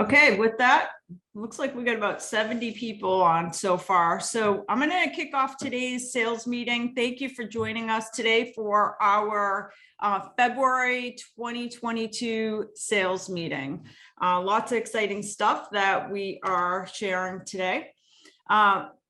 Okay, with that, looks like we got about 70 people on so far. So I'm going to kick off today's sales meeting. Thank you for joining us today for our February 2022 sales meeting. Lots of exciting stuff that we are sharing today.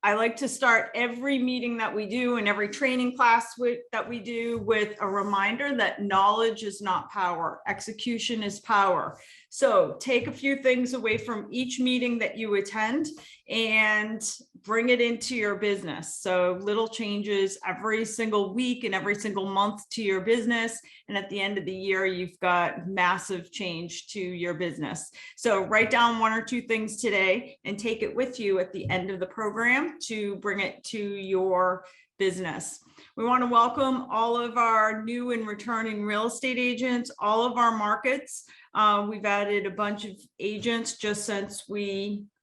I like to start every meeting that we do and every training class that we do with a reminder that knowledge is not power, execution is power. So take a few things away from each meeting that you attend and bring it into your business. So little changes every single week and every single month to your business. And at the end of the year, you've got massive change to your business. So write down one or two things today and take it with you at the end of the program to bring it to your business. We want to welcome all of our new and returning real estate agents, all of our markets. We've added a bunch of agents just since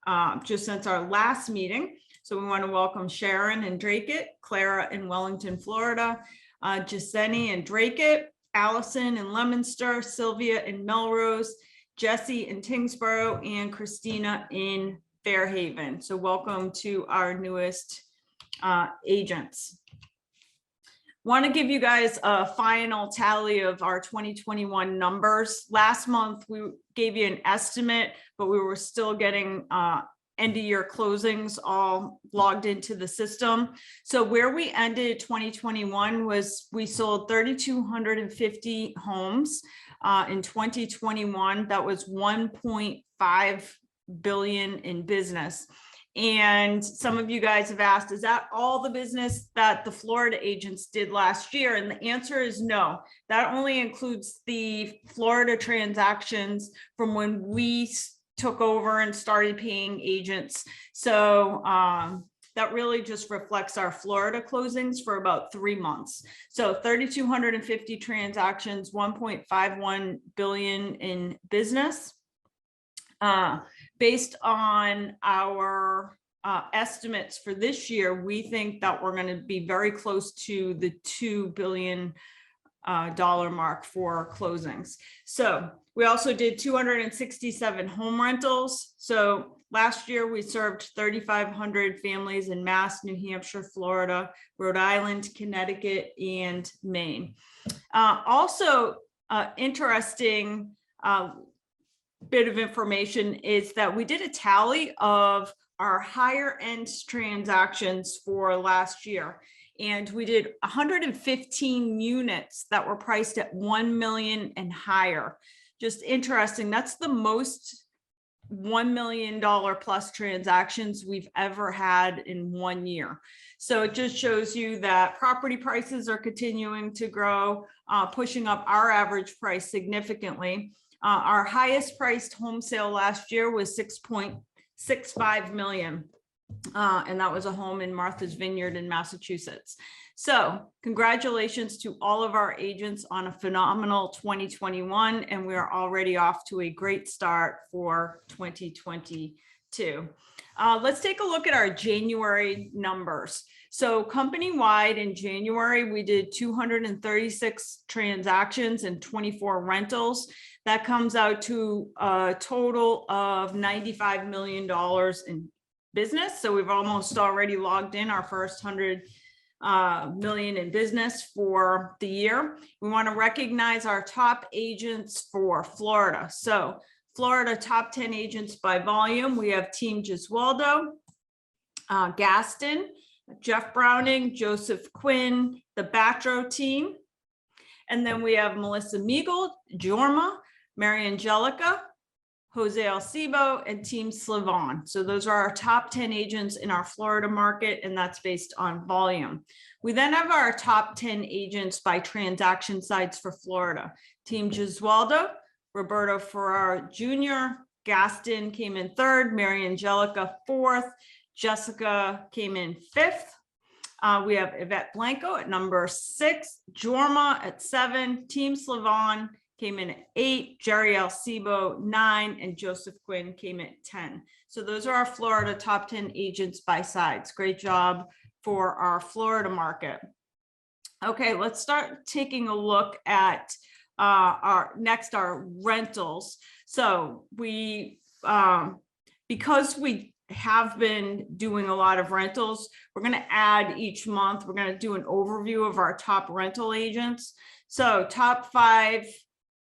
our last meeting. So we want to welcome Sharon in Drake, Clara in Wellington, Florida, Jaseni in Drake, Allison in Leominster, Sylvia in Melrose, Jesse in Tingsboro, and Christina in Fairhaven. So welcome to our newest agents. Want to give you guys a final tally of our 2021 numbers. Last month, we gave you an estimate, but we were still getting end of year closings all logged into the system. So where we ended 2021 was we sold 3,250 homes. In 2021, that was 1.5 billion in business. And some of you guys have asked, is that all the business that the Florida agents did last year? And the answer is no. That only includes the Florida transactions from when we took over and started paying agents. So that really just reflects our Florida closings for about 3 months. So 3,250 transactions, 1.51 billion in business. Based on our estimates for this year, we think that we're going to be very close to the $2 billion mark for closings. So we also did 267 home rentals. So last year we served 3,500 families in Mass, New Hampshire, Florida, Rhode Island, Connecticut, and Maine. Also interesting bit of information is that we did a tally of our higher end transactions for last year. And we did 115 units that were priced at 1 million and higher. Just interesting. That's the most $1 million plus transactions we've ever had in 1 year. So it just shows you that property prices are continuing to grow, pushing up our average price significantly. Our highest priced home sale last year was 6.65 million. And that was a home in Martha's Vineyard in Massachusetts. So congratulations to all of our agents on a phenomenal 2021. And we are already off to a great start for 2022. Let's take a look at our January numbers. So company-wide in January, we did 236 transactions and 24 rentals. That comes out to a total of $95 million in business. So we've almost already logged in our first 100 million in business for the year. We want to recognize our top agents for Florida. So Florida top 10 agents by volume. We have Team Gesualdo, Gaston, Jeff Browning, Joseph Quinn, the Batro team. And then we have Melissa Meagold, Jorma, Mary Angelica, Jose Alcibo, and Team Slavon. So those are our top 10 agents in our Florida market, and that's based on volume. We then have our top 10 agents by transaction size for Florida. Team Gesualdo, Roberto Ferrar Jr., Gaston came in third, Mary Angelica fourth, Jessica came in fifth. We have Yvette Blanco at number 6, Jorma at 7, Team Slavon came in at 8, Jerry Alcibo 9, and Joseph Quinn came at 10. So those are our Florida top 10 agents by sides. Great job for our Florida market. Okay, let's start taking a look at our rentals. So we because we have been doing a lot of rentals, we're going to add each month, we're going to do an overview of our top rental agents. So top 5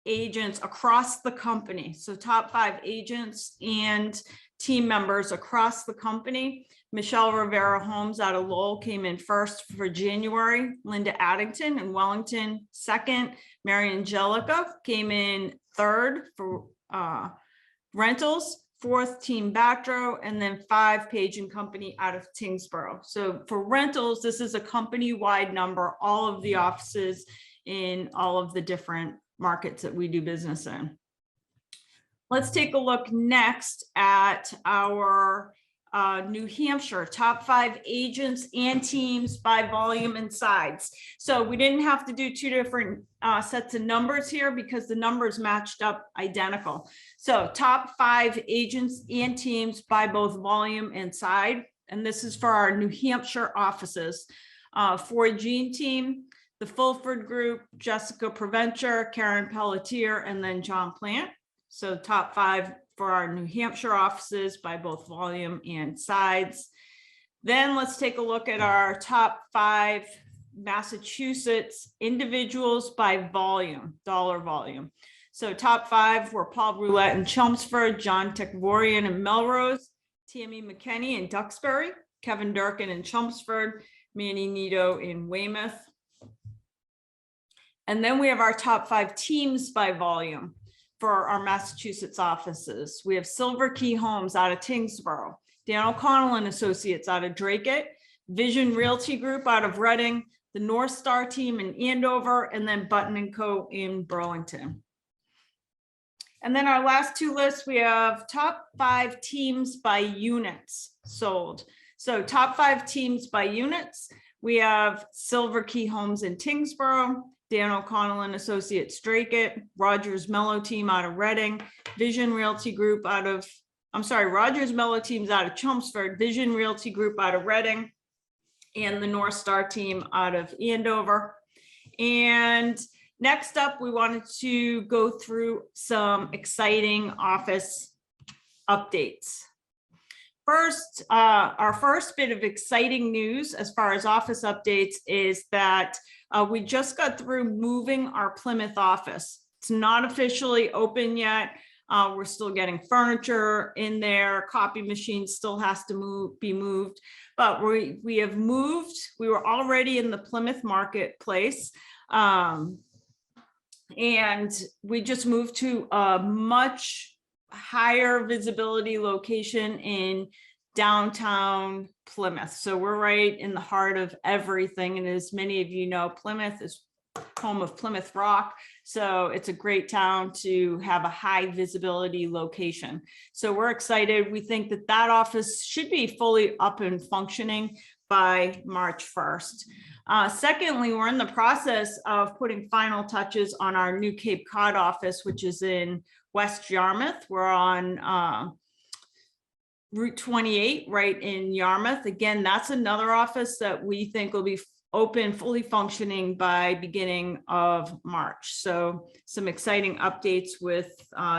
agents across the company. So top 5 agents and team members across the company. Michelle Rivera Holmes out of Lowell came in first for January. Linda Addington in Wellington second. Mary Angelica came in third for rentals. 4th, Team Bactro, and then 5, Page and Company out of Tingsboro. So for rentals, this is a company-wide number, all of the offices in all of the different markets that we do business in. Let's take a look next at our New Hampshire top 5 agents and teams by volume and size. So we didn't have to do 2 different sets of numbers here because the numbers matched up identical. So top 5 agents and teams by both volume and size. And this is for our New Hampshire offices. For Gene team, the Fulford Group, Jessica Preventure, Karen Pelletier, and then John Plant. So top 5 for our New Hampshire offices by both volume and size. Then let's take a look at our top 5 Massachusetts individuals by volume, dollar volume. So top 5 were Paul Roulette in Chelmsford, John Tekvorian in Melrose, Tammy McKenney in Duxbury, Kevin Durkin in Chelmsford, Manny Nito in Weymouth. And then we have our top 5 teams by volume for our Massachusetts offices. We have Silver Key Homes out of Tingsboro, Dan O'Connell and Associates out of Dracut, Vision Realty Group out of Reading, the North Star team in Andover, and then Button & Co. in Burlington. And then our last 2 lists, we have top 5 teams by units sold. So top 5 teams by units, we have Silver Key Homes in Tingsboro, Dan O'Connell and Associates Dracut, Rogers Mello team out of Reading, Vision Realty Group out of, Rogers Mello teams out of Chelmsford, Vision Realty Group out of Reading, and the North Star team out of Andover. And next up, we wanted to go through some exciting office updates. First, our first bit of exciting news as far as office updates is that we just got through moving our Plymouth office. It's not officially open yet. We're still getting furniture in there. Copy machine still has to be moved, but we have moved. We were already in the Plymouth marketplace, and we just moved to a much higher visibility location in downtown Plymouth. So we're right in the heart of everything. And as many of you know, Plymouth is home of Plymouth Rock. So it's a great town to have a high visibility location. So we're excited. We think that that office should be fully up and functioning by March 1st. Secondly, we're in the process of putting final touches on our new Cape Cod office, which is in West Yarmouth. We're on Route 28 right in Yarmouth. Again, that's another office that we think will be open, fully functioning by beginning of March. So some exciting updates with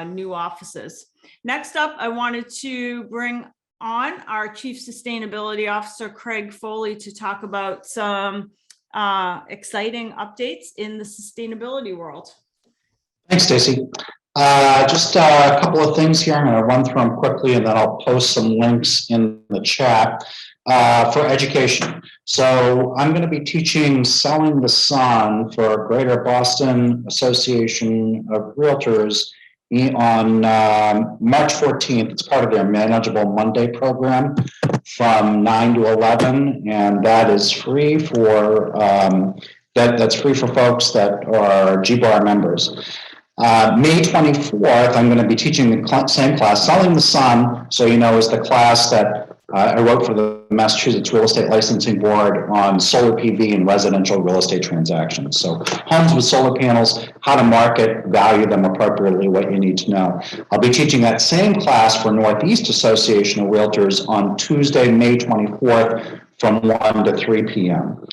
new offices. Next up, I wanted to bring on our Chief Sustainability Officer, Craig Foley, to talk about some exciting updates in the sustainability world. Thanks, Stacy. Just a couple of things here. I'm going to run through them quickly, and then I'll post some links in the chat for education. So I'm going to be teaching Selling the Sun for Greater Boston Association of Realtors on March 14th. It's part of their Manageable Monday program from 9 to 11, and that is free for that's free for folks that are GBAR members. May 24th, I'm going to be teaching the same class, Selling the Sun, so you know, is the class that I wrote for the Massachusetts Real Estate Licensing Board on solar PV and residential real estate transactions. So homes with solar panels, how to market, value them appropriately, what you need to know. I'll be teaching that same class for Northeast Association of Realtors on Tuesday, May 24th from 1 to 3 p.m.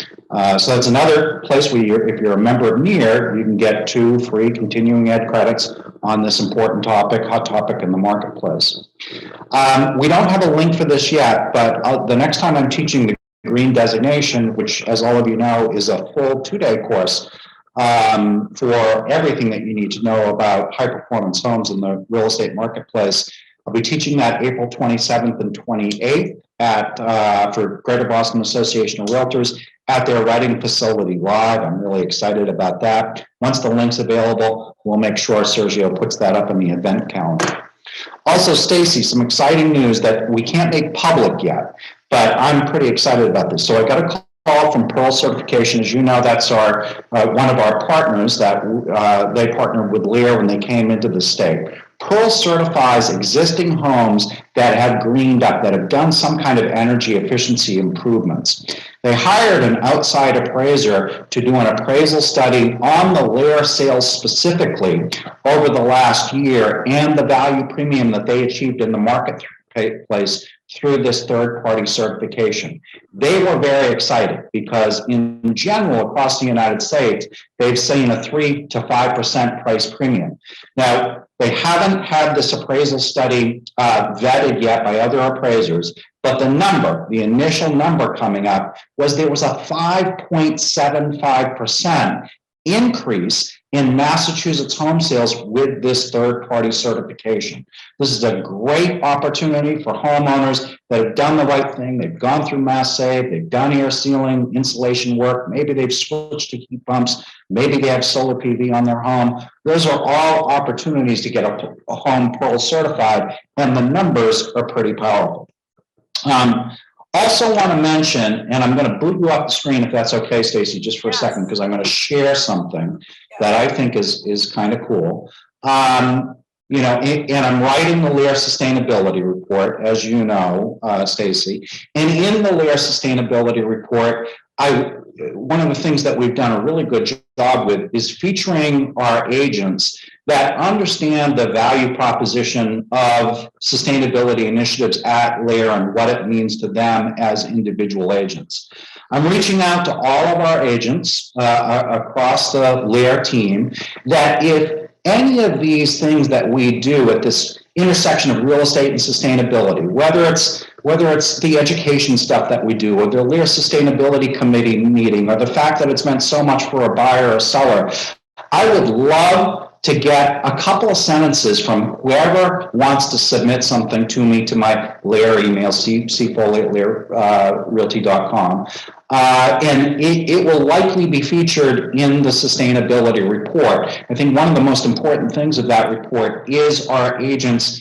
So that's another place where if you're a member of LAER, you can get 2 free continuing ed credits on this important topic, hot topic in the marketplace. We don't have a link for this yet, but the next time I'm teaching the green designation, which, as all of you know, is a full 2-day course for everything that you need to know about high performance homes in the real estate marketplace. I'll be teaching that April 27th and 28th for Greater Boston Association of Realtors at their writing facility live. I'm really excited about that. Once the link's available, we'll make sure Sergio puts that up in the event calendar. Also, Stacy, some exciting news that we can't make public yet, but I'm pretty excited about this. So I got a call from Pearl Certification. As you know, that's our one of our partners that they partnered with LAER when they came into the state. Pearl certifies existing homes that have greened up, that have done some kind of energy efficiency improvements. They hired an outside appraiser to do an appraisal study on the LAER sales specifically over the last year and the value premium that they achieved in the marketplace through this third-party certification. They were very excited because in general, across the United States, they've seen a 3 to 5% price premium. Now, they haven't had this appraisal study vetted yet by other appraisers, but the initial number coming up was there was a 5.75% increase in Massachusetts home sales with this third-party certification. This is a great opportunity for homeowners that have done the right thing. They've gone through mass save, they've done air sealing, insulation work, maybe they've switched to heat pumps, maybe they have solar PV on their home. Those are all opportunities to get a home Pearl certified, and the numbers are pretty powerful. Also want to mention, and I'm going to boot you off the screen if that's okay, Stacy, just for a second, because I'm going to share something that I think is kind of cool. And I'm writing the LAER sustainability report, as you know, Stacy. And in the LAER sustainability report, one of the things that we've done a really good job with is featuring our agents that understand the value proposition of sustainability initiatives at LAER and what it means to them as individual agents. I'm reaching out to all of our agents across the LAER team that if any of these things that we do at this intersection of real estate and sustainability, whether it's the education stuff that we do, or the LAER Sustainability Committee meeting, or the fact that it's meant so much for a buyer or a seller, I would love to get a couple of sentences from whoever wants to submit something to me to my LAER email, cfoley@laerrealty.com. And it will likely be featured in the sustainability report. I think one of the most important things of that report is our agents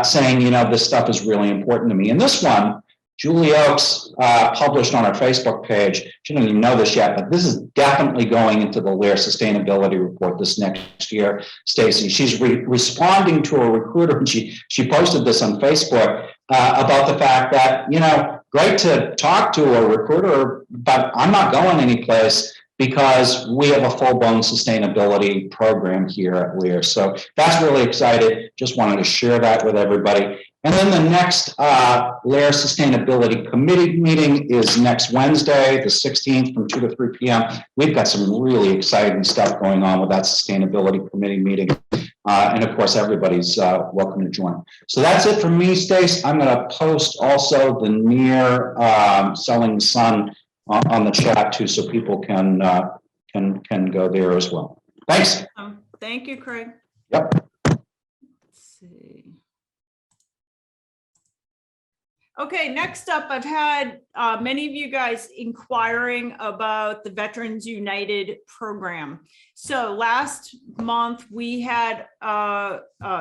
saying, this stuff is really important to me. And this one, Julie Oakes published on our Facebook page. She didn't even know this yet, but this is definitely going into the LAER sustainability report this next year, Stacy. She's responding to a recruiter, and she posted this on Facebook about the fact that, great to talk to a recruiter, but I'm not going anyplace because we have a full-blown sustainability program here at LAER. So that's really exciting. Just wanted to share that with everybody. And then the next LAER Sustainability Committee meeting is next Wednesday, the 16th, from 2 to 3 p.m. We've got some really exciting stuff going on with that Sustainability Committee meeting. And of course, everybody's welcome to join. So that's it from me, Stace. I'm going to post also the LAER Selling the Sun on the chat too, so people can go there as well. Thanks. Thank you, Craig. Yep. Let's see. Okay, next up, I've had many of you guys inquiring about the Veterans United program. So last month we had a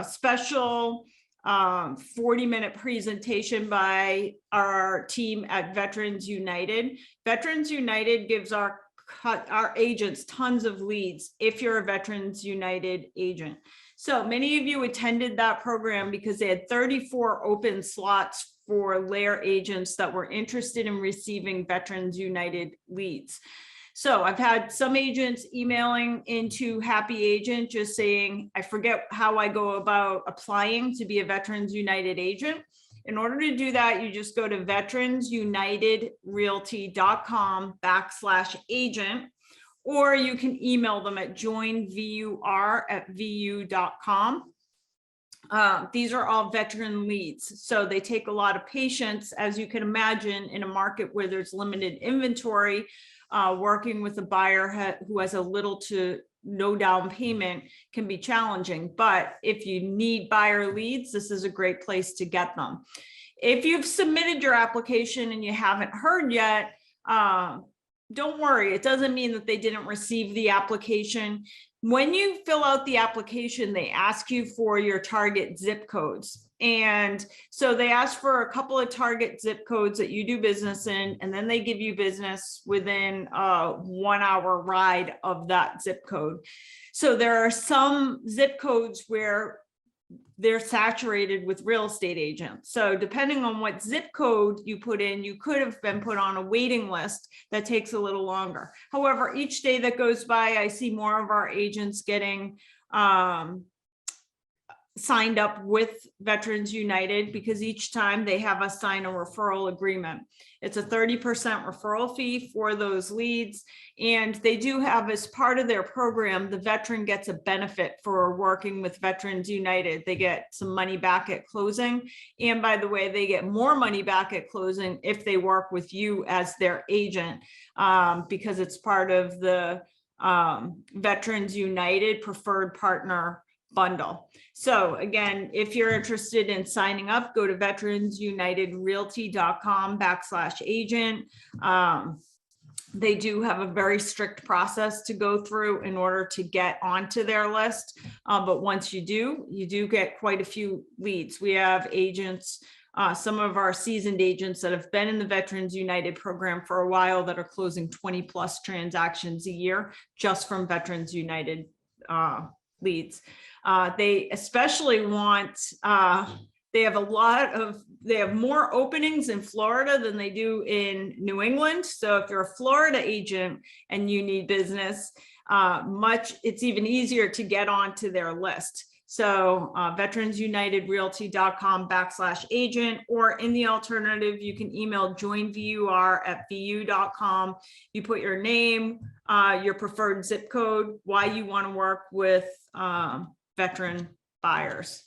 special 40-minute presentation by our team at Veterans United. Veterans United gives our agents tons of leads if you're a Veterans United agent. So many of you attended that program because they had 34 open slots for LAER agents that were interested in receiving Veterans United leads. So I've had some agents emailing into Happy Agent just saying, I forget how I go about applying to be a Veterans United agent. In order to do that, you just go to veteransunitedrealty.com/agent, or you can email them at joinvur@vu.com. These are all veteran leads, so they take a lot of patience, as you can imagine, in a market where there's limited inventory. Working with a buyer who has a little to no down payment can be challenging, but if you need buyer leads, this is a great place to get them. If you've submitted your application and you haven't heard yet, don't worry, it doesn't mean that they didn't receive the application. When you fill out the application, they ask you for your target zip codes. And so they ask for a couple of target zip codes that you do business in, and then they give you business within a 1-hour ride of that zip code. So there are some zip codes where they're saturated with real estate agents. So depending on what zip code you put in, you could have been put on a waiting list that takes a little longer. However, each day that goes by, I see more of our agents getting signed up with Veterans United, because each time they have us sign a referral agreement. It's a 30% referral fee for those leads. And they do have, as part of their program, the veteran gets a benefit for working with Veterans United. They get some money back at closing. And by the way, they get more money back at closing if they work with you as their agent, because it's part of the Veterans United preferred partner bundle. So again, if you're interested in signing up, go to veteransunitedrealty.com/agent. They do have a very strict process to go through in order to get onto their list. But once you do get quite a few leads. We have agents, some of our seasoned agents that have been in the Veterans United program for a while that are closing 20+ transactions a year just from Veterans United leads. They especially want, they have more openings in Florida than they do in New England. So if you're a Florida agent and you need business, it's even easier to get onto their list. So veteransunitedrealty.com/agent, or in the alternative, you can email joinvur@vu.com. You put your name, your preferred zip code, why you want to work with veteran buyers.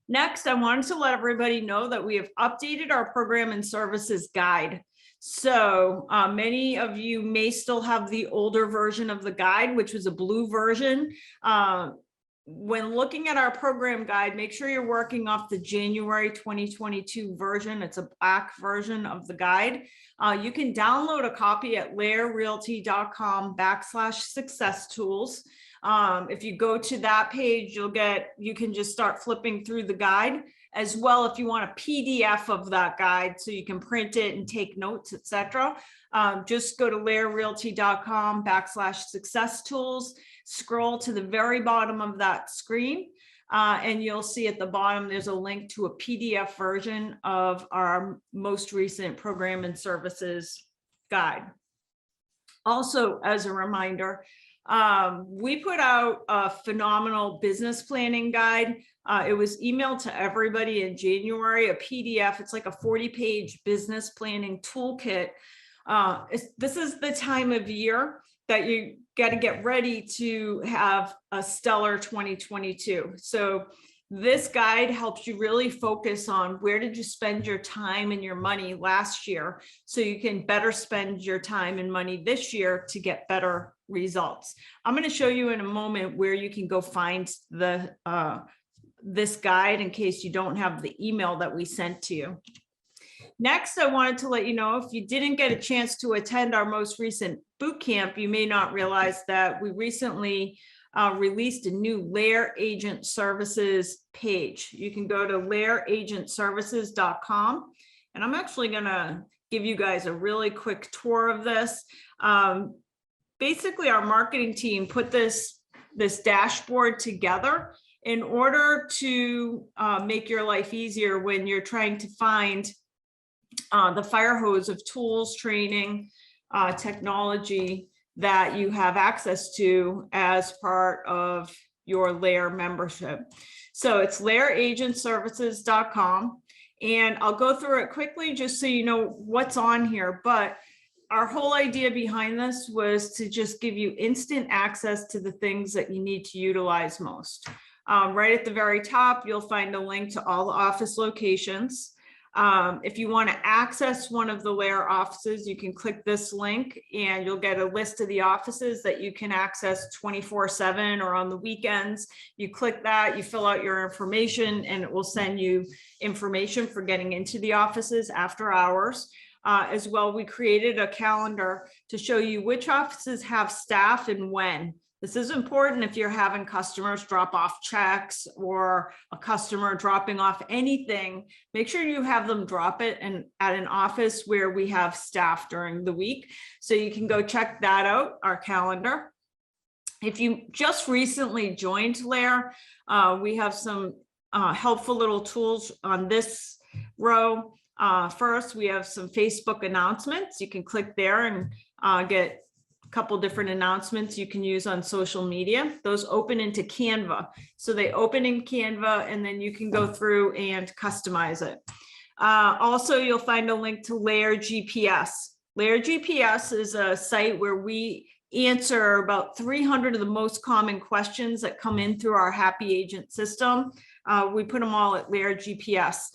Next, I wanted to let everybody know that we have updated our program and services guide. So many of you may still have the older version of the guide, which was a blue version. When looking at our program guide, make sure you're working off the January 2022 version. It's a black version of the guide. You can download a copy at laerrealty.com/success tools. If you go to that page, you can just start flipping through the guide. As well, if you want a PDF of that guide so you can print it and take notes, etc., just go to laerrealty.com/success tools. Scroll to the very bottom of that screen, and you'll see at the bottom there's a link to a PDF version of our most recent program and services guide. Also, as a reminder, we put out a phenomenal business planning guide. It was emailed to everybody in January, a PDF. It's like a 40-page business planning toolkit. This is the time of year that you got to get ready to have a stellar 2022. So this guide helps you really focus on where did you spend your time and your money last year, so you can better spend your time and money this year to get better results. I'm going to show you in a moment where you can go find this guide in case you don't have the email that we sent to you. Next, I wanted to let you know, if you didn't get a chance to attend our most recent boot camp, you may not realize that we recently released a new LAER Agent Services page. You can go to laeragentservices.com, and I'm actually going to give you guys a really quick tour of this. Basically, our marketing team put this dashboard together in order to make your life easier when you're trying to find the fire hose of tools, training, technology that you have access to as part of your LAER membership. So it's laeragentservices.com. And I'll go through it quickly just so you know what's on here. But our whole idea behind this was to just give you instant access to the things that you need to utilize most. Right at the very top, you'll find a link to all the office locations. If you want to access one of the LAER offices, you can click this link and you'll get a list of the offices that you can access 24/7 or on the weekends. You click that, you fill out your information, and it will send you information for getting into the offices after hours. As well, we created a calendar to show you which offices have staff and when. This is important if you're having customers drop off checks or a customer dropping off anything. Make sure you have them drop it at an office where we have staff during the week. So you can go check that out, our calendar. If you just recently joined LAER, we have some helpful little tools on this row. First, we have some Facebook announcements. You can click there and get couple different announcements you can use on social media. Those open into Canva. So they open in Canva and then you can go through and customize it. Also, you'll find a link to LAER GPS. LAER GPS is a site where we answer about 300 of the most common questions that come in through our Happy Agent system. We put them all at LAER GPS.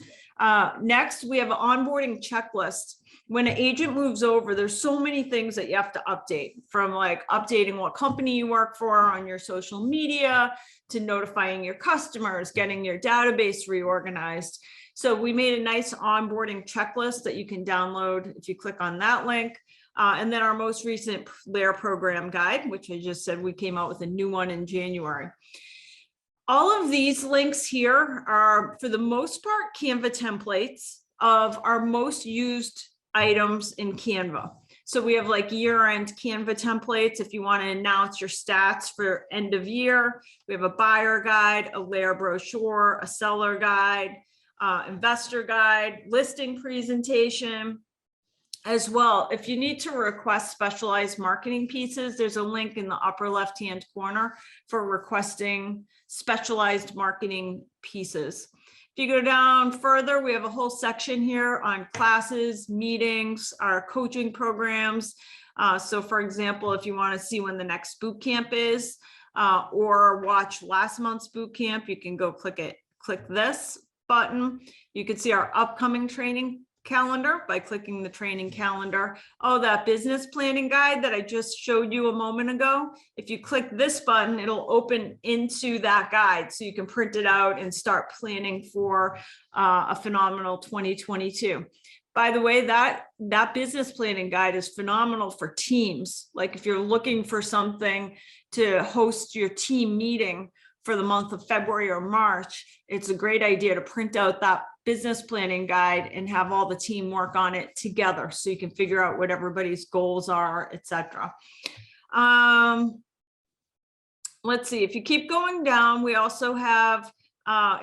Next, we have an onboarding checklist. When an agent moves over, there's so many things that you have to update, from like updating what company you work for on your social media to notifying your customers, getting your database reorganized. So we made a nice onboarding checklist that you can download if you click on that link. And then our most recent LAER program guide, which I just said we came out with a new one in January. All of these links here are, for the most part, Canva templates of our most used items in Canva. So we have like year-end Canva templates if you want to announce your stats for end of year. We have a buyer guide, a LAER brochure, a seller guide, investor guide, listing presentation. As well, if you need to request specialized marketing pieces, there's a link in the upper left-hand corner for requesting specialized marketing pieces. If you go down further, we have a whole section here on classes, meetings, our coaching programs. So for example, if you want to see when the next boot camp is, or watch last month's boot camp, you can go click this button. You can see our upcoming training calendar by clicking the training calendar. Oh, that business planning guide that I just showed you a moment ago. If you click this button, it'll open into that guide so you can print it out and start planning for a phenomenal 2022. By the way, that business planning guide is phenomenal for teams. Like if you're looking for something to host your team meeting for the month of February or March, it's a great idea to print out that business planning guide and have all the team work on it together so you can figure out what everybody's goals are, etc. Let's see, if you keep going down, we also have,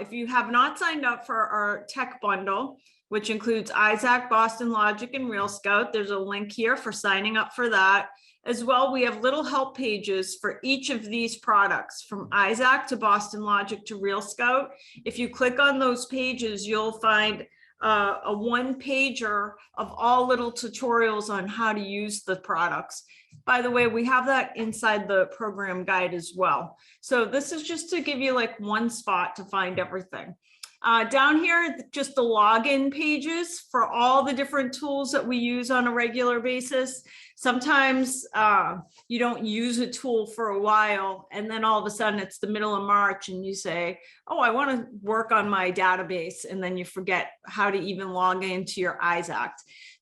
if you have not signed up for our tech bundle, which includes Isaac, Boston Logic, and Real Scout, there's a link here for signing up for that. As well, we have little help pages for each of these products, from Isaac to Boston Logic to Real Scout. If you click on those pages, you'll find a one-pager of all little tutorials on how to use the products. By the way, we have that inside the program guide as well. So this is just to give you like one spot to find everything. Down here, just the login pages for all the different tools that we use on a regular basis. Sometimes you don't use a tool for a while, and then all of a sudden it's the middle of March and you say, oh, I want to work on my database, and then you forget how to even log into your Isaac.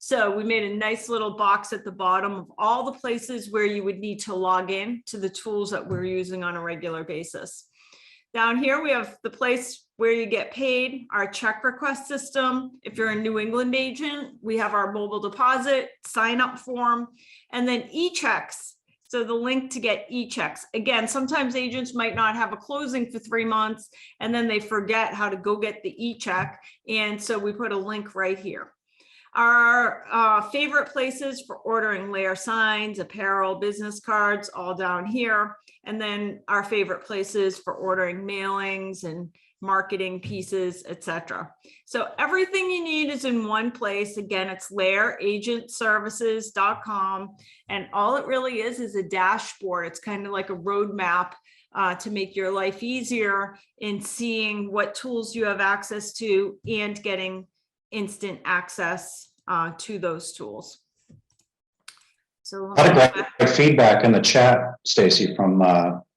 So we made a nice little box at the bottom of all the places where you would need to log in to the tools that we're using on a regular basis. Down here, we have the place where you get paid, our check request system. If you're a New England agent, we have our mobile deposit sign up form, and then e-checks. So the link to get e-checks. Again, sometimes agents might not have a closing for 3 months and then they forget how to go get the e-check. And so we put a link right here. Our favorite places for ordering LAER signs, apparel, business cards, all down here. And then our favorite places for ordering mailings and marketing pieces, etc. So everything you need is in one place. Again, it's LAERagentservices.com. And all it really is a dashboard. It's kind of like a roadmap to make your life easier in seeing what tools you have access to and getting instant access to those tools. So A lot of great feedback in the chat, Stacy, from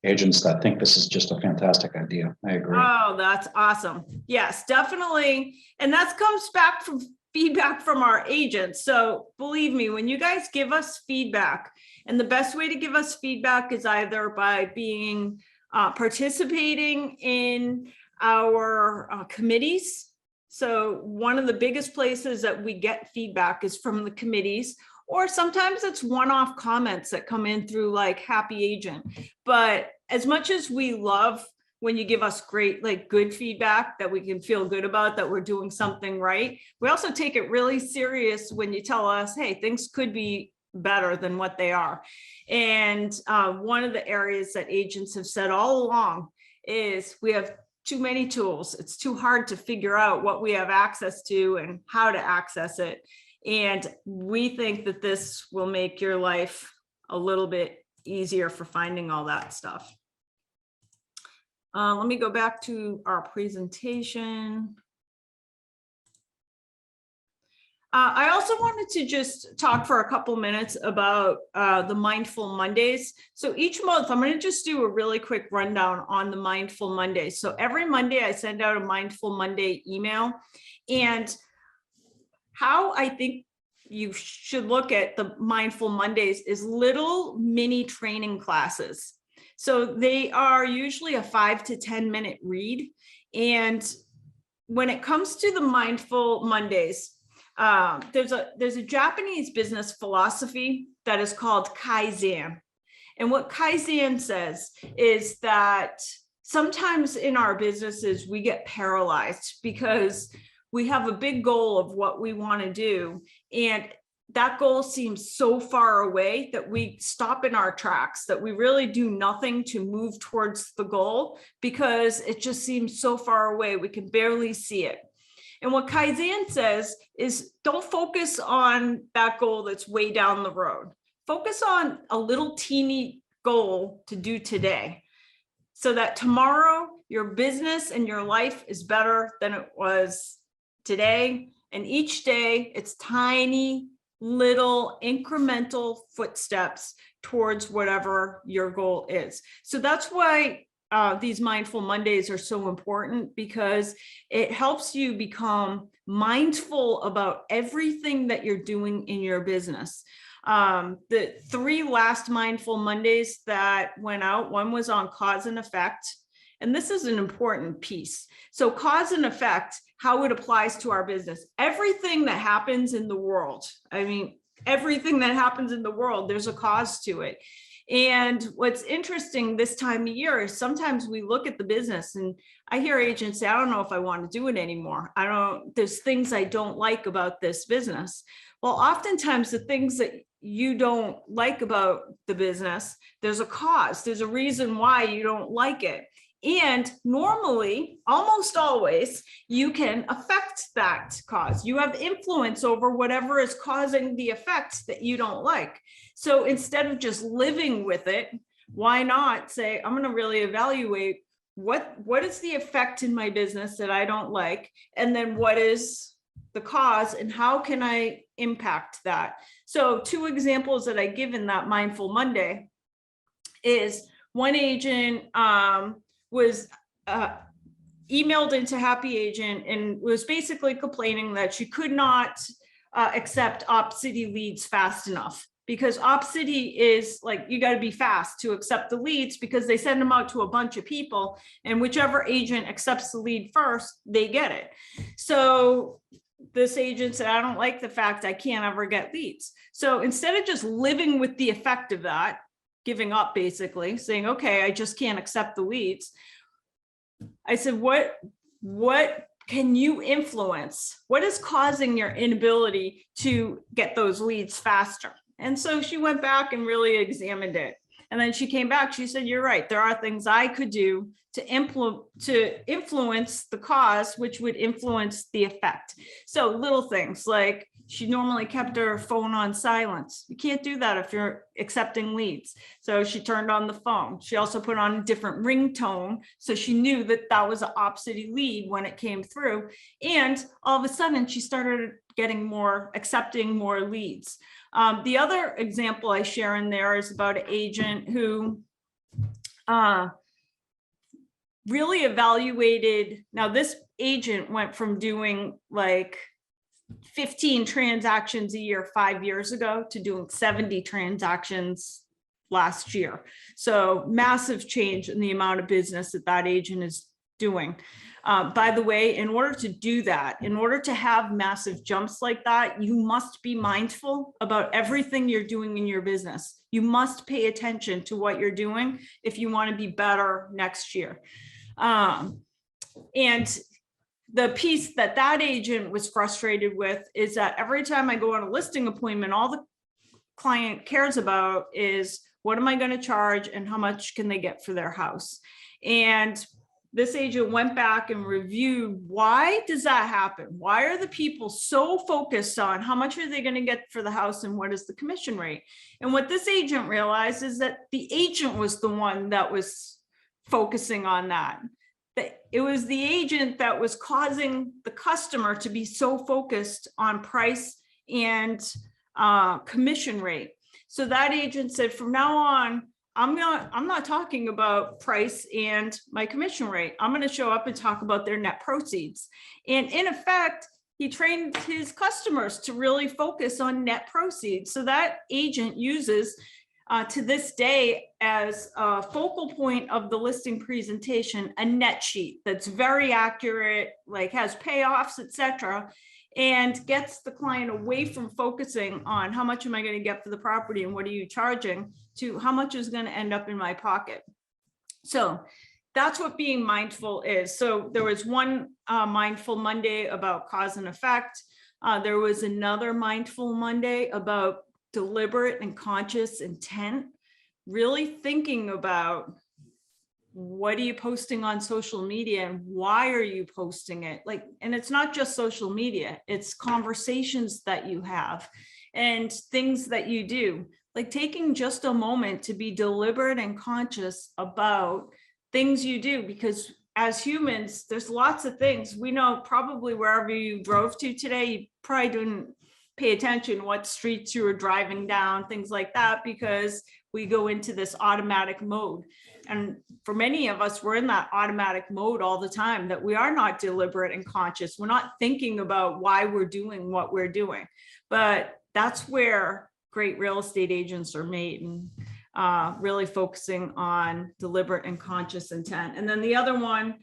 agents that think this is just a fantastic idea. I agree. Oh, that's awesome. Yes, definitely. And that comes back from feedback from our agents. So believe me, when you guys give us feedback, and the best way to give us feedback is either by being participating in our committees. So one of the biggest places that we get feedback is from the committees, or sometimes it's one-off comments that come in through like Happy Agent. But as much as we love when you give us great, like good feedback that we can feel good about, that we're doing something right, we also take it really serious when you tell us, hey, things could be better than what they are. And one of the areas that agents have said all along is we have too many tools. It's too hard to figure out what we have access to and how to access it. And we think that this will make your life a little bit easier for finding all that stuff. Let me go back to our presentation. I also wanted to just talk for a couple minutes about the Mindful Mondays. So each month, I'm going to just do a really quick rundown on the Mindful Mondays. So every Monday, I send out a Mindful Monday email. And how I think you should look at the Mindful Mondays is little mini training classes. So they are usually a 5 to 10 minute read. And when it comes to the Mindful Mondays, there's a Japanese business philosophy that is called Kaizen. And what Kaizen says is that sometimes in our businesses, we get paralyzed because we have a big goal of what we want to do. And that goal seems so far away that we stop in our tracks, that we really do nothing to move towards the goal because it just seems so far away. We can barely see it. And what Kaizen says is don't focus on that goal that's way down the road. Focus on a little teeny goal to do today so that tomorrow your business and your life is better than it was today. And each day it's tiny little incremental footsteps towards whatever your goal is. So that's why these Mindful Mondays are so important, because it helps you become mindful about everything that you're doing in your business. The 3 last Mindful Mondays that went out, one was on cause and effect. And this is an important piece. So cause and effect, how it applies to our business. Everything that happens in the world, I mean, everything that happens in the world, there's a cause to it. And what's interesting this time of year is sometimes we look at the business and I hear agents say, I don't know if I want to do it anymore. There's things I don't like about this business. Well, oftentimes the things that you don't like about the business, there's a cause, there's a reason why you don't like it. And normally, almost always, you can affect that cause. You have influence over whatever is causing the effects that you don't like. So instead of just living with it, why not say, I'm going to really evaluate what is the effect in my business that I don't like? And then what is the cause and how can I impact that? So 2 examples that I give in that Mindful Monday is one agent was emailed into Happy Agent and was basically complaining that she could not accept OpCity leads fast enough, because OpCity is like, you got to be fast to accept the leads because they send them out to a bunch of people and whichever agent accepts the lead first, they get it. So this agent said, I don't like the fact I can't ever get leads. So instead of just living with the effect of that, giving up, basically saying, okay, I just can't accept the leads, I said, what can you influence? What is causing your inability to get those leads faster? And so she went back and really examined it. And then she came back, she said, you're right, there are things I could do to influence the cause, which would influence the effect. So little things like she normally kept her phone on silence. You can't do that if you're accepting leads. So she turned on the phone. She also put on a different ringtone, so she knew that that was an opposite lead when it came through. And all of a sudden she started accepting more leads. The other example I share in there is about an agent who really evaluated. Now this agent went from doing like 15 transactions a year 5 years ago to doing 70 transactions last year. So massive change in the amount of business that agent is doing. By the way, in order to do that, in order to have massive jumps like that, you must be mindful about everything you're doing in your business. You must pay attention to what you're doing if you want to be better next year. And the piece that agent was frustrated with is that every time I go on a listing appointment, all the client cares about is, what am I going to charge and how much can they get for their house? And this agent went back and reviewed, why does that happen? Why are the people so focused on how much are they going to get for the house and what is the commission rate? And what this agent realized is that the agent was the one that was focusing on that. It was the agent that was causing the customer to be so focused on price and commission rate. So that agent said, from now on, I'm not talking about price and my commission rate. I'm going to show up and talk about their net proceeds. And in effect, he trained his customers to really focus on net proceeds. So that agent uses to this day as a focal point of the listing presentation, a net sheet that's very accurate, like has payoffs, etc., and gets the client away from focusing on how much am I going to get for the property and what are you charging, to how much is going to end up in my pocket. So that's what being mindful is. So there was one Mindful Monday about cause and effect. There was another Mindful Monday about deliberate and conscious intent, really thinking about what are you posting on social media and why are you posting it? Like, and it's not just social media, it's conversations that you have and things that you do, like taking just a moment to be deliberate and conscious about things you do, because as humans, there's lots of things we know. Probably wherever you drove to today, you probably didn't pay attention what streets you were driving down, things like that, because we go into this automatic mode. And for many of us, we're in that automatic mode all the time, that we are not deliberate and conscious. We're not thinking about why we're doing what we're doing. But that's where great real estate agents are made, and really focusing on deliberate and conscious intent. And then the other one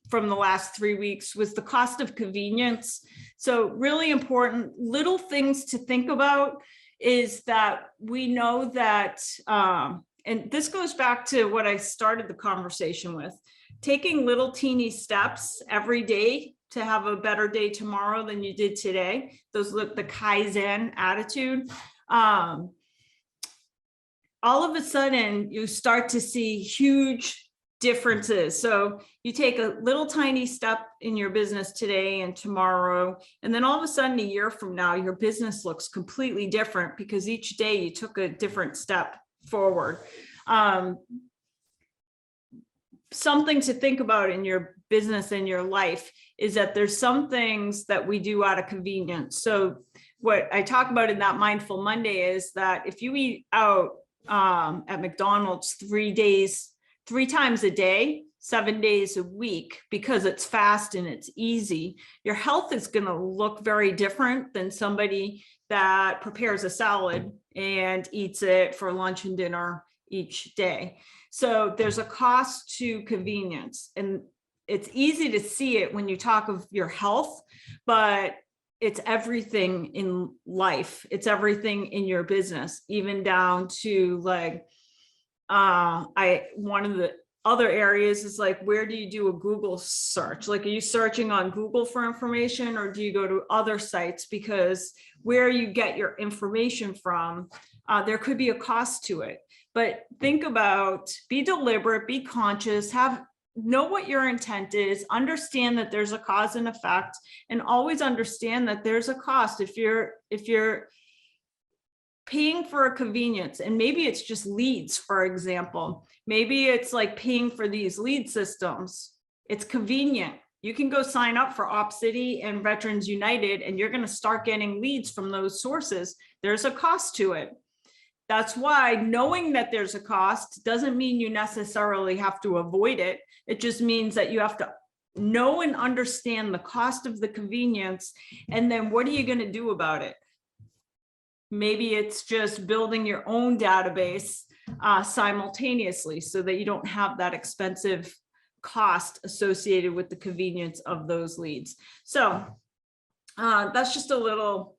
from the last 3 weeks was the cost of convenience. So really important little things to think about is that we know that, and this goes back to what I started the conversation with, taking little teeny steps every day to have a better day tomorrow than you did today. Those look the Kaizen attitude. All of a sudden you start to see huge differences. So you take a little tiny step in your business today and tomorrow, and then all of a sudden a year from now, your business looks completely different because each day you took a different step forward. Something to think about in your business and your life is that there's some things that we do out of convenience. So what I talk about in that Mindful Monday is that if you eat out at McDonald's 3 times a day, 7 days a week, because it's fast and it's easy, your health is going to look very different than somebody that prepares a salad and eats it for lunch and dinner each day. So there's a cost to convenience, and it's easy to see it when you talk of your health, but it's everything in life. It's everything in your business, even down to like, one of the other areas is like, where do you do a Google search? Like, are you searching on Google for information, or do you go to other sites? Because where you get your information from, there could be a cost to it. But think about, be deliberate, be conscious, know what your intent is, understand that there's a cause and effect, and always understand that there's a cost. If you're paying for a convenience, and maybe it's just leads, for example, maybe it's like paying for these lead systems. It's convenient. You can go sign up for OpCity and Veterans United, and you're going to start getting leads from those sources. There's a cost to it. That's why knowing that there's a cost doesn't mean you necessarily have to avoid it. It just means that you have to know and understand the cost of the convenience. And then what are you going to do about it? Maybe it's just building your own database simultaneously so that you don't have that expensive cost associated with the convenience of those leads. So that's just a little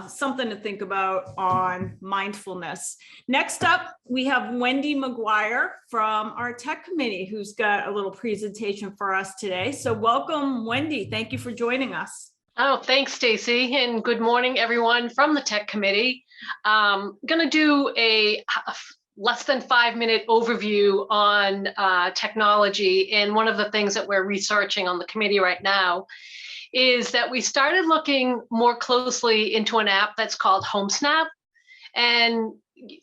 something to think about on mindfulness. Next up, we have Wendy McGuire from our tech committee, who's got a little presentation for us today. So welcome, Wendy. Thank you for joining us. Oh, thanks, Stacy, and good morning, everyone from the tech committee. I'm going to do a less than 5-minute overview on technology. And one of the things that we're researching on the committee right now is that we started looking more closely into an app that's called HomeSnap. And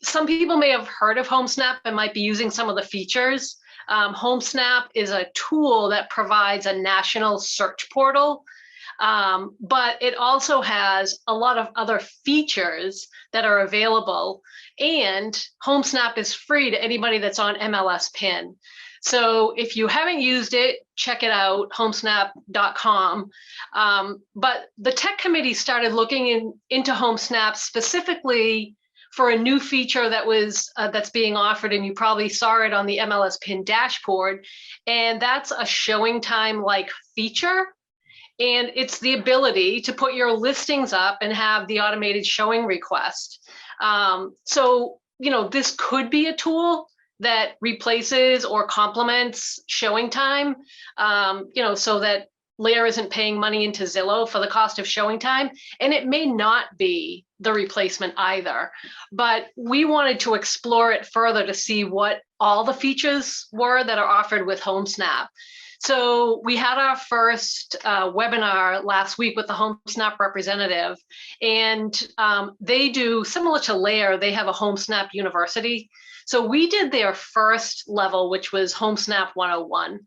some people may have heard of HomeSnap and might be using some of the features. HomeSnap is a tool that provides a national search portal. But it also has a lot of other features that are available, and HomeSnap is free to anybody that's on MLS PIN. So if you haven't used it, check it out, homesnap.com. But the tech committee started looking into HomeSnap specifically for a new feature that was that's being offered, and you probably saw it on the MLS PIN dashboard, and that's a showing time like feature. And it's the ability to put your listings up and have the automated showing request. So, this could be a tool that replaces or complements showing time, so that LAER isn't paying money into Zillow for the cost of showing time. And it may not be the replacement either, but we wanted to explore it further to see what all the features were that are offered with HomeSnap. So we had our first webinar last week with the HomeSnap representative, and they do, similar to LAER, they have a HomeSnap University. So we did their first level, which was HomeSnap 101.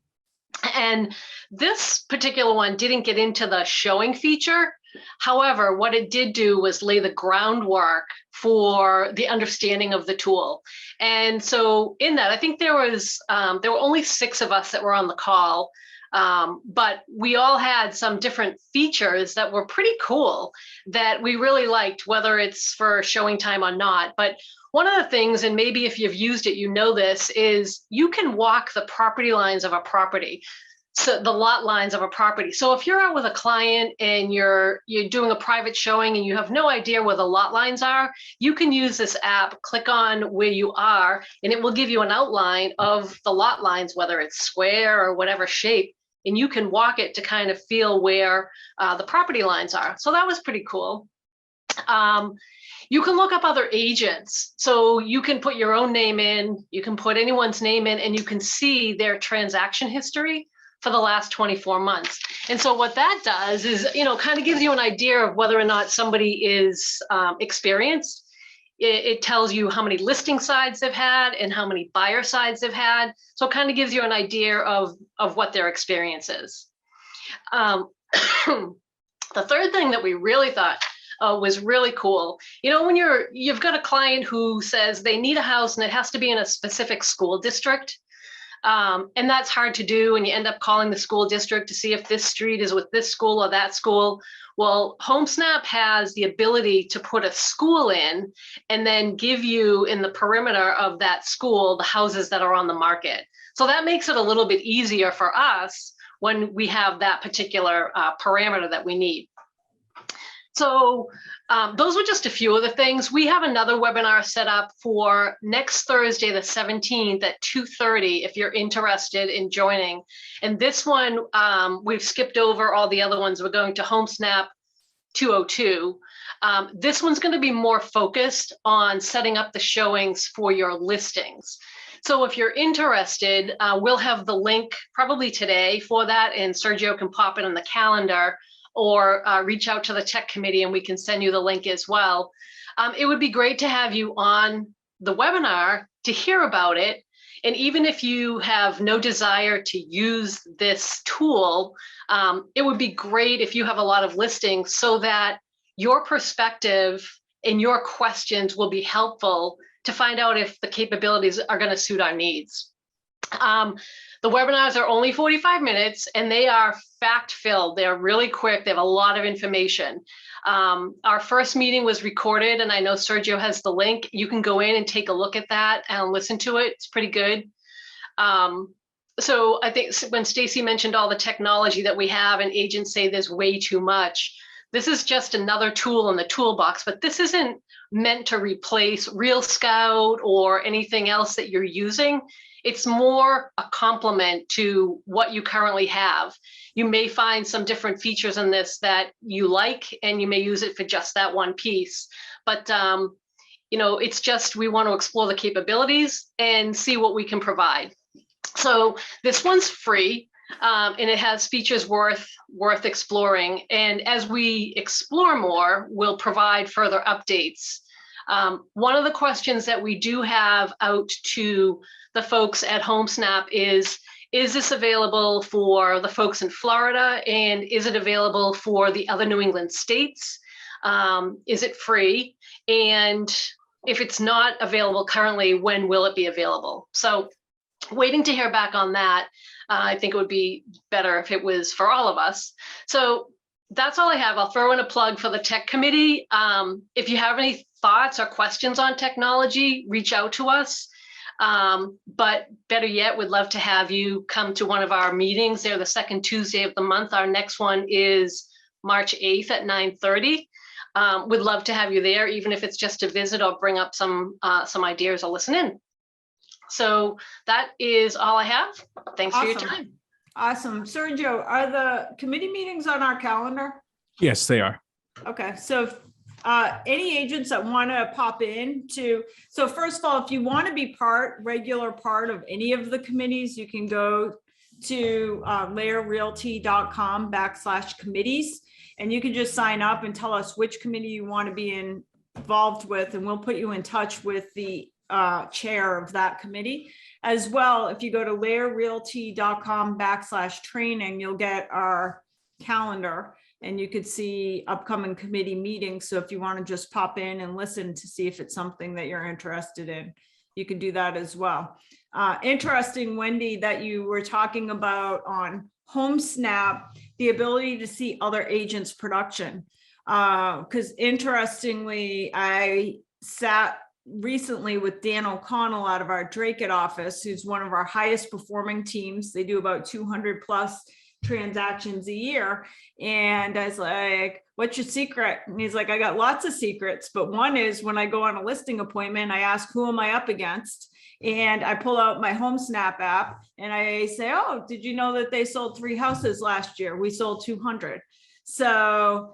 And this particular one didn't get into the showing feature. However, what it did do was lay the groundwork for the understanding of the tool. And so in that, I think there were only 6 of us that were on the call, but we all had some different features that were pretty cool that we really liked, whether it's for showing time or not. But one of the things, and maybe if you've used it, you know this, is you can walk the property lines of a property. So the lot lines of a property. So if you're out with a client and you're doing a private showing and you have no idea where the lot lines are, you can use this app, click on where you are, and it will give you an outline of the lot lines, whether it's square or whatever shape, and you can walk it to kind of feel where the property lines are. So that was pretty cool. You can look up other agents. So you can put your own name in, you can put anyone's name in, and you can see their transaction history for the last 24 months. And so what that does is, kind of gives you an idea of whether or not somebody is experienced. It tells you how many listing sides they've had and how many buyer sides they've had. So it kind of gives you an idea of what their experience is. The third thing that we really thought was really cool. When you've got a client who says they need a house and it has to be in a specific school district, and that's hard to do, and you end up calling the school district to see if this street is with this school or that school. Well, HomeSnap has the ability to put a school in and then give you in the perimeter of that school the houses that are on the market. So that makes it a little bit easier for us when we have that particular parameter that we need. So those were just a few of the things. We have another webinar set up for next Thursday, the 17th at 2:30, if you're interested in joining. And this one, we've skipped over all the other ones. We're going to HomeSnap 202. This one's going to be more focused on setting up the showings for your listings. So if you're interested, we'll have the link probably today for that, and Sergio can pop it on the calendar, or reach out to the tech committee and we can send you the link as well. It would be great to have you on the webinar to hear about it. And even if you have no desire to use this tool, it would be great if you have a lot of listings, so that your perspective and your questions will be helpful to find out if the capabilities are going to suit our needs. The webinars are only 45 minutes and they are fact-filled. They're really quick. They have a lot of information. Our first meeting was recorded, and I know Sergio has the link. You can go in and take a look at that and listen to it. It's pretty good. So I think when Stacy mentioned all the technology that we have and agents say there's way too much, this is just another tool in the toolbox, but this isn't meant to replace Real Scout or anything else that you're using. It's more a complement to what you currently have. You may find some different features in this that you like, and you may use it for just that one piece. But you know, it's just, we want to explore the capabilities and see what we can provide. So this one's free, and it has features worth exploring. And as we explore more, we'll provide further updates. One of the questions that we do have out to the folks at HomeSnap is this available for the folks in Florida? And is it available for the other New England states? Is it free? And if it's not available currently, when will it be available? So waiting to hear back on that. I think it would be better if it was for all of us. So that's all I have. I'll throw in a plug for the tech committee. If you have any thoughts or questions on technology, reach out to us. But better yet, we'd love to have you come to one of our meetings. They're the second Tuesday of the month. Our next one is March 8th at 9:30. We'd love to have you there, even if it's just to visit or bring up some ideas or listen in. So that is all I have. Thanks for your time. Awesome. Sergio, are the committee meetings on our calendar? Yes, they are. Okay, so any agents that want to pop in to, so first of all, if you want to be regular part of any of the committees, you can go to laerrealty.com/committees, and you can just sign up and tell us which committee you want to be involved with, and we'll put you in touch with the chair of that committee. As well, if you go to laerrealty.com/training, you'll get our calendar and you could see upcoming committee meetings. So if you want to just pop in and listen to see if it's something that you're interested in, you can do that as well. Interesting, Wendy, that you were talking about on HomeSnap, the ability to see other agents' production. Because interestingly, I sat recently with Dan O'Connell out of our Dracut office, who's one of our highest performing teams. They do about 200 plus transactions a year. And I was like, what's your secret? And he's like, I got lots of secrets, but one is when I go on a listing appointment, I ask, who am I up against? And I pull out my HomeSnap app and I say, oh, did you know that they sold 3 houses last year? We sold 200. So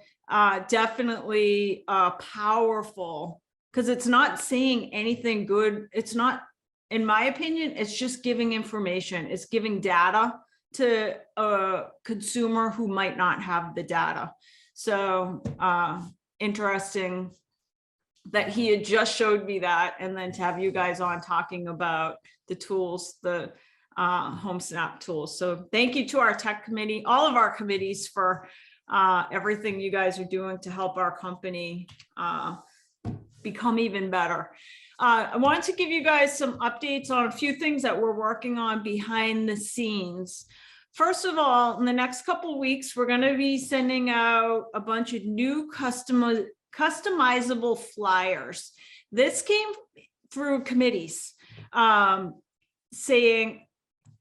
definitely powerful, because it's not saying anything good. It's not, in my opinion, it's just giving information. It's giving data to a consumer who might not have the data. So interesting that he had just showed me that, and then to have you guys on talking about the tools, the HomeSnap tools. So thank you to our tech committee, all of our committees, for everything you guys are doing to help our company become even better. I wanted to give you guys some updates on a few things that we're working on behind the scenes. First of all, in the next couple of weeks, we're going to be sending out a bunch of new customizable flyers. This came through committees saying,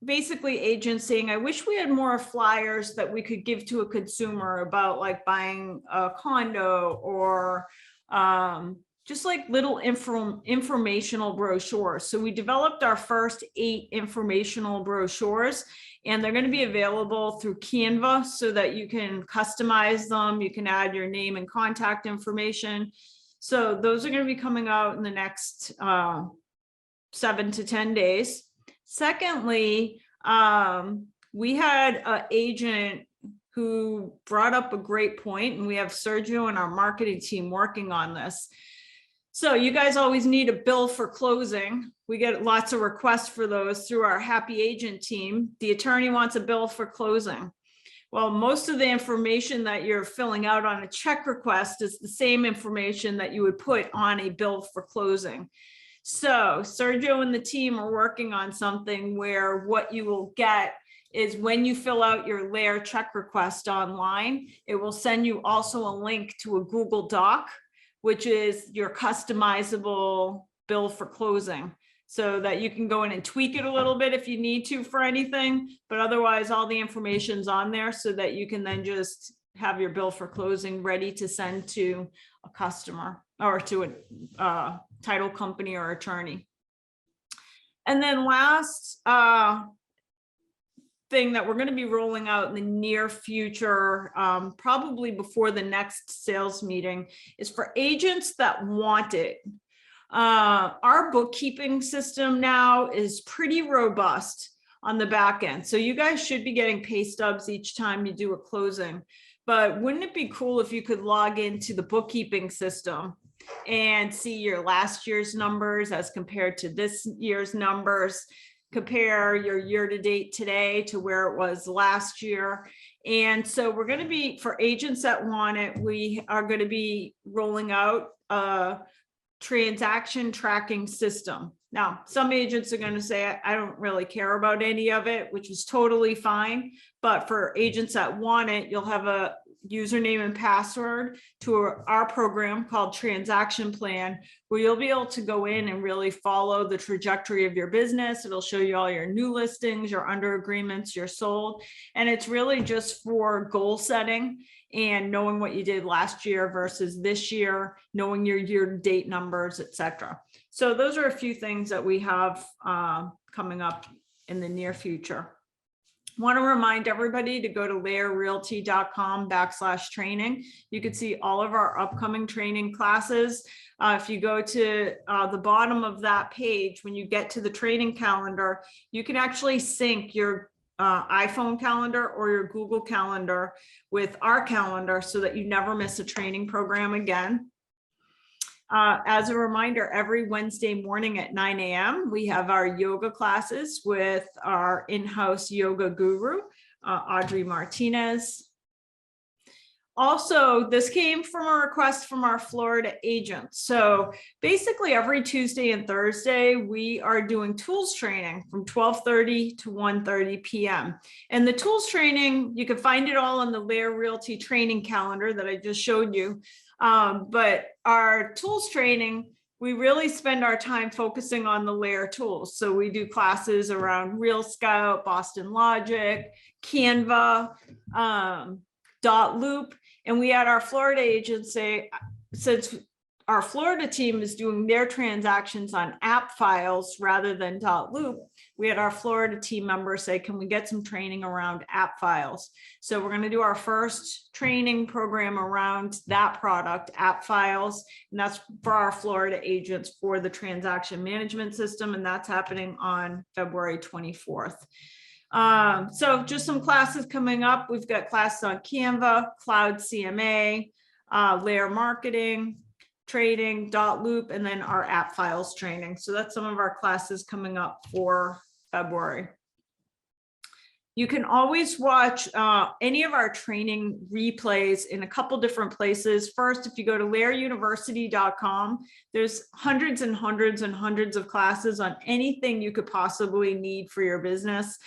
basically agents saying, I wish we had more flyers that we could give to a consumer about like buying a condo or just like little informational brochures. So we developed our first 8 informational brochures, and they're going to be available through Canva so that you can customize them. You can add your name and contact information. So those are going to be coming out in the next 7 to 10 days. Secondly, we had an agent who brought up a great point, and we have Sergio and our marketing team working on this. So you guys always need a bill for closing. We get lots of requests for those through our happy agent team. The attorney wants a bill for closing. Well, most of the information that you're filling out on a check request is the same information that you would put on a bill for closing. So Sergio and the team are working on something where what you will get is when you fill out your LAER check request online, it will send you also a link to a Google Doc, which is your customizable bill for closing, so that you can go in and tweak it a little bit if you need to for anything, but otherwise all the information's on there so that you can then just have your bill for closing ready to send to a customer or to a title company or attorney. And then last thing that we're going to be rolling out in the near future, probably before the next sales meeting, is for agents that want it. Our bookkeeping system now is pretty robust on the back end. So you guys should be getting pay stubs each time you do a closing. But wouldn't it be cool if you could log into the bookkeeping system and see your last year's numbers as compared to this year's numbers, compare your year-to-date today to where it was last year. And so we're going to be, for agents that want it, we are going to be rolling out a transaction tracking system. Now, some agents are going to say, I don't really care about any of it, which is totally fine. But for agents that want it, you'll have a username and password to our program called Transaction Plan, where you'll be able to go in and really follow the trajectory of your business. It'll show you all your new listings, your under agreements, your sold. And it's really just for goal setting and knowing what you did last year versus this year, knowing your year-to-date numbers, etc. So those are a few things that we have coming up in the near future. Want to remind everybody to go to laerrealty.com/training. You can see all of our upcoming training classes. If you go to the bottom of that page, when you get to the training calendar, you can actually sync your iPhone calendar or your Google calendar with our calendar so that you never miss a training program again. As a reminder, every Wednesday morning at 9 a.m., we have our yoga classes with our in-house yoga guru, Audrey Martinez. Also, this came from a request from our Florida agents. So basically every Tuesday and Thursday, we are doing tools training from 12:30 to 1:30 p.m. And the tools training, you can find it all on the LAER Realty training calendar that I just showed you. But our tools training, we really spend our time focusing on the LAER tools. So we do classes around Real Scout, Boston Logic, Canva, Loop. And we had our Florida agents say, since our Florida team is doing their transactions on app files rather than Loop, we had our Florida team members say, can we get some training around app files? So we're going to do our first training program around that product, app files, and that's for our Florida agents for the transaction management system, and that's happening on February 24th. So just some classes coming up. We've got classes on Canva, Cloud CMA, LAER marketing, trading, Loop, and then our app files training. So that's some of our classes coming up for February. You can always watch any of our training replays in a couple different places. First, if you go to laeruniversity.com, there's hundreds and hundreds and hundreds of classes on anything you could possibly need for your business.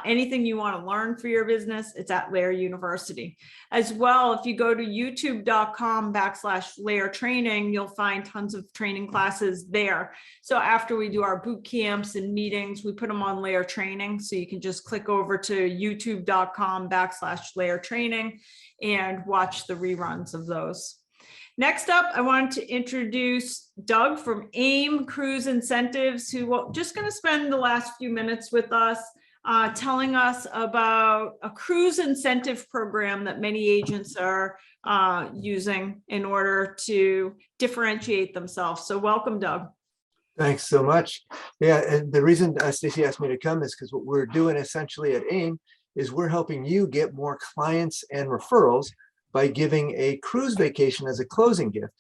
Anything you want to learn for your business, it's at LAER University. As well, if you go to youtube.com/LAER training, you'll find tons of training classes there. So after we do our boot camps and meetings, we put them on LAER training. So you can just click over to youtube.com/LAER training and watch the reruns of those. Next up, I wanted to introduce Doug from AIM Cruise Incentives, who will just going to spend the last few minutes with us, telling us about a cruise incentive program that many agents are using in order to differentiate themselves. So welcome, Doug. Thanks so much. Yeah, and the reason Stacy asked me to come is because what we're doing essentially at AIM is we're helping you get more clients and referrals by giving a cruise vacation as a closing gift,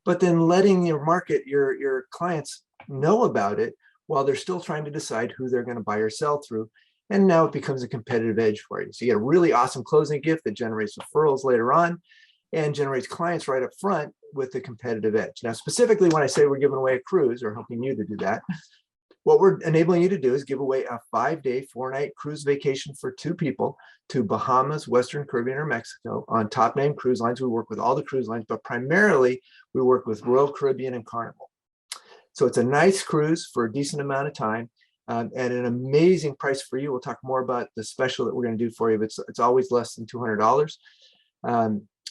but then letting your your clients know about it while they're still trying to decide who they're going to buy or sell through. And now it becomes a competitive edge for you. So you get a really awesome closing gift that generates referrals later on and generates clients right up front with the competitive edge. Now, specifically when I say we're giving away a cruise or helping you to do that, what we're enabling you to do is give away a 5-day, 4-night cruise vacation for 2 people to Bahamas, Western Caribbean, or Mexico on top name cruise lines. We work with all the cruise lines, but primarily we work with Royal Caribbean and Carnival. So it's a nice cruise for a decent amount of time at an amazing price for you. We'll talk more about the special that we're going to do for you, but it's always less than $200.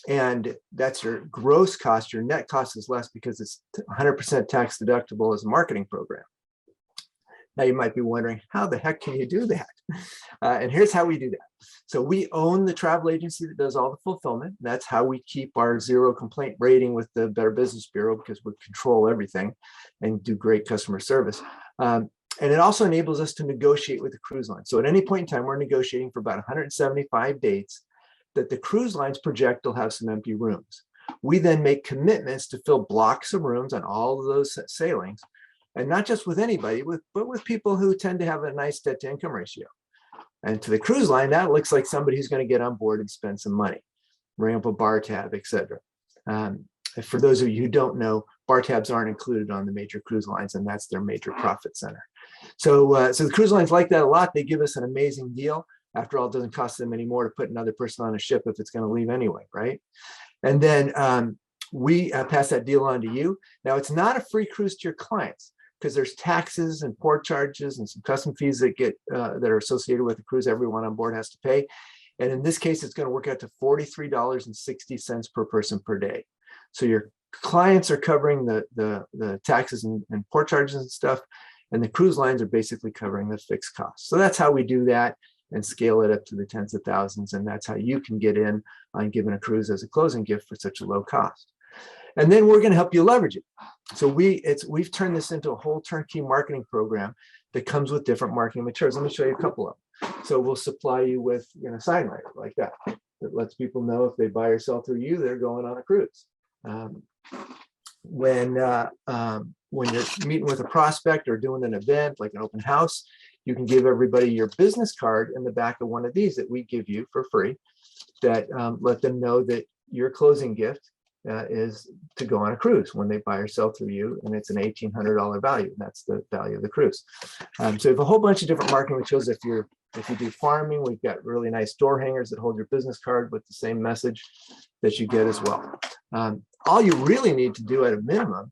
And that's your gross cost. Your net cost is less because it's 100% tax deductible as a marketing program. Now you might be wondering, how the heck can you do that? And here's how we do that. So we own the travel agency that does all the fulfillment. That's how we keep our 0 complaint rating with the Better Business Bureau, because we control everything and do great customer service. And it also enables us to negotiate with the cruise line. So at any point in time, we're negotiating for about 175 dates that the cruise lines project will have some empty rooms. We then make commitments to fill blocks of rooms on all of those sailings. And not just with anybody, but with people who tend to have a nice debt to income ratio. And to the cruise line, that looks like somebody who's going to get on board and spend some money, bring up a bar tab, et cetera. For those of you who don't know, bar tabs aren't included on the major cruise lines, and that's their major profit center. So, so the cruise lines like that a lot. They give us an amazing deal. After all, it doesn't cost them any more to put another person on a ship if it's going to leave anyway, right? And then we pass that deal on to you. Now, it's not a free cruise to your clients, because there's taxes and port charges and some custom fees that get that are associated with the cruise everyone on board has to pay. And in this case, it's going to work out to $43.60 per person per day. So your clients are covering the taxes and port charges and stuff, and the cruise lines are basically covering the fixed costs. So that's how we do that and scale it up to the tens of thousands. And that's how you can get in on giving a cruise as a closing gift for such a low cost. And then we're going to help you leverage it. So we've turned this into a whole turnkey marketing program that comes with different marketing materials. Let me show you a couple of them. So we'll supply you with sign writer like that lets people know if they buy or sell through you, they're going on a cruise. When you're meeting with a prospect or doing an event like an open house, you can give everybody your business card in the back of one of these that we give you for free that let them know that your closing gift is to go on a cruise when they buy or sell through you, and it's an $1,800 value. And that's the value of the cruise. So we have a whole bunch of different marketing materials. If you do farming, we've got really nice door hangers that hold your business card with the same message that you get as well. All you really need to do at a minimum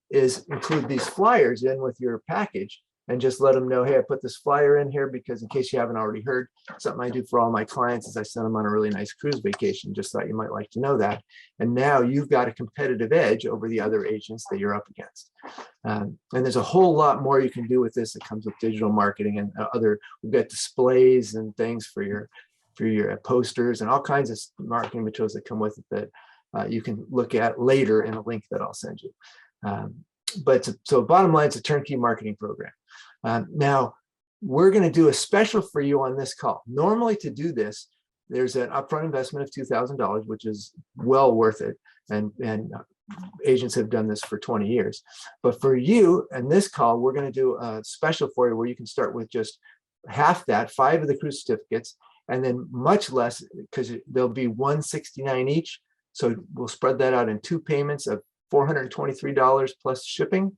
is include these flyers in with your package and just let them know, hey, I put this flyer in here because in case you haven't already heard, something I do for all my clients is I send them on a really nice cruise vacation. Just thought you might like to know that. And now you've got a competitive edge over the other agents that you're up against. And there's a whole lot more you can do with this. It comes with digital marketing and we've got displays and things for your posters and all kinds of marketing materials that come with it that you can look at later in a link that I'll send you. So bottom line, it's a turnkey marketing program. Now, we're going to do a special for you on this call. Normally to do this, there's an upfront investment of $2,000, which is well worth it. And agents have done this for 20 years. But for you and this call, we're going to do a special for you where you can start with just half that, 5 of the cruise certificates, and then much less because there'll be $169 each. So we'll spread that out in 2 payments of $423 plus shipping.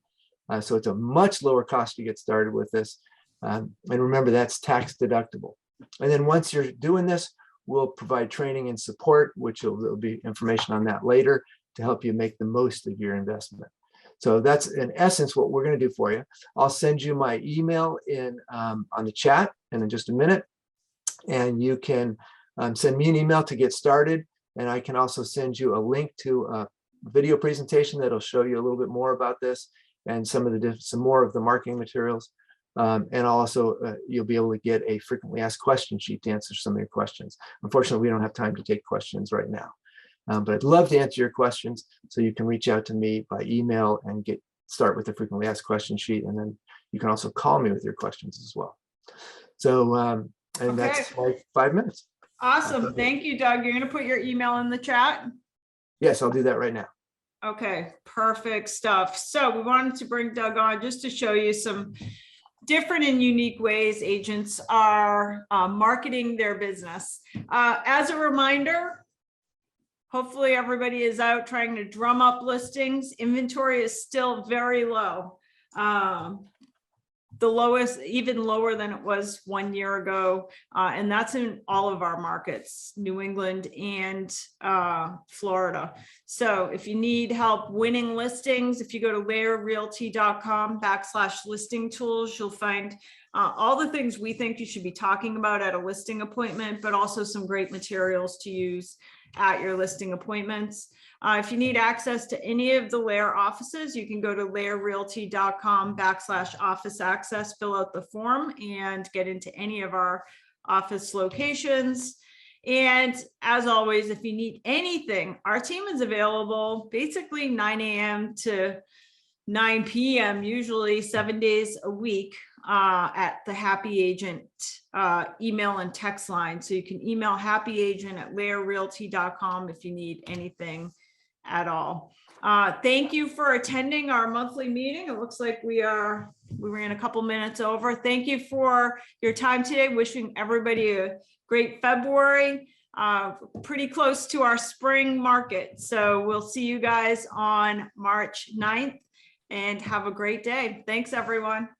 So it's a much lower cost to get started with this. And remember, that's tax deductible. And then once you're doing this, we'll provide training and support, which there'll be information on that later to help you make the most of your investment. So that's in essence what we're going to do for you. I'll send you my email in on the chat in just a minute, and you can send me an email to get started. And I can also send you a link to a video presentation that'll show you a little bit more about this and some more of the marketing materials. And also you'll be able to get a frequently asked question sheet to answer some of your questions. Unfortunately, we don't have time to take questions right now. But I'd love to answer your questions, so you can reach out to me by email and start with the frequently asked question sheet, and then you can also call me with your questions as well. So, and that's like 5 minutes. Awesome. Thank you, Doug. You're going to put your email in the chat? Yes, I'll do that right now. Okay, perfect stuff. So we wanted to bring Doug on just to show you some different and unique ways agents are marketing their business. As a reminder, hopefully everybody is out trying to drum up listings. Inventory is still very low. The lowest, even lower than it was 1 year ago. And that's in all of our markets, New England and Florida. So if you need help winning listings, if you go to laerrealty.com/listing tools, you'll find all the things we think you should be talking about at a listing appointment, but also some great materials to use at your listing appointments. If you need access to any of the LAER offices, you can go to laerrealty.com/office access, fill out the form, and get into any of our office locations. And as always, if you need anything, our team is available basically 9 a.m. to 9 p.m., usually 7 days a week at the Happy Agent email and text line. So you can email happyagent@laerrealty.com if you need anything at all. Thank you for attending our monthly meeting. It looks like we ran a couple minutes over. Thank you for your time today. Wishing everybody a great February. Pretty close to our spring market. So we'll see you guys on March 9th, and have a great day. Thanks, everyone.